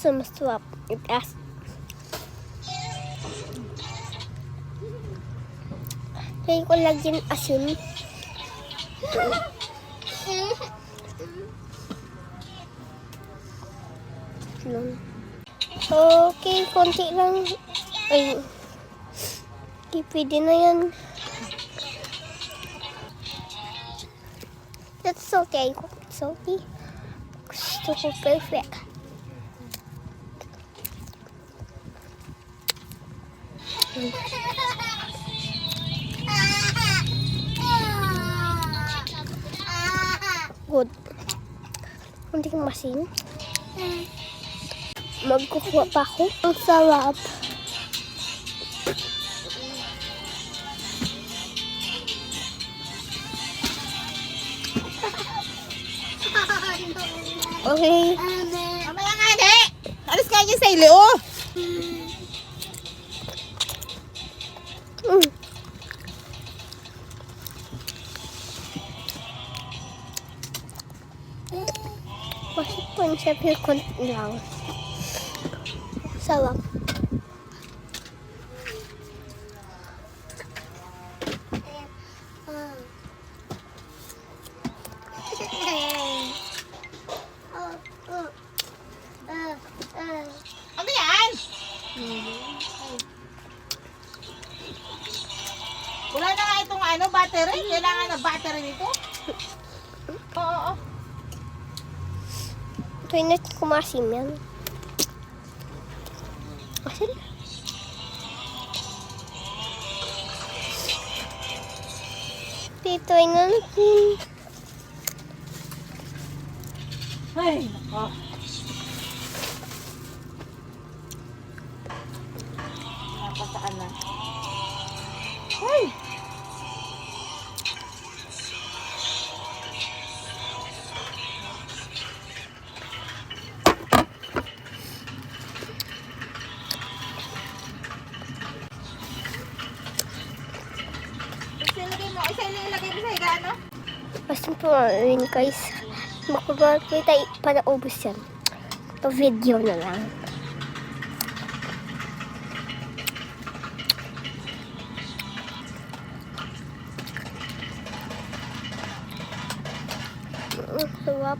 sa masarap. Itaas. Kaya ko lagyan asin. Okay, konti lang. Ay, okay, pwede na yan. That's salty. I cook it salty. Gusto ko perfect. Good. Kunting masin. Magkukuha pa ako. Ang sarap. Okay. Mamaya nga, de! Alis ka niya sa ili, oh! Masih pun saya pilih lang. Sarap. Ano yan? Wala na nga itong ano, battery. Kailangan na battery nito. Oo. Ito yung kumasim yan. Asin? Dito ay natin. Ay, nako. Napasaan na. Ay! Isa ilagay mo sa higaan, no? Basta po yun guys. Makagawa ko tayo para ubos yan. Ito video na lang. Sarap.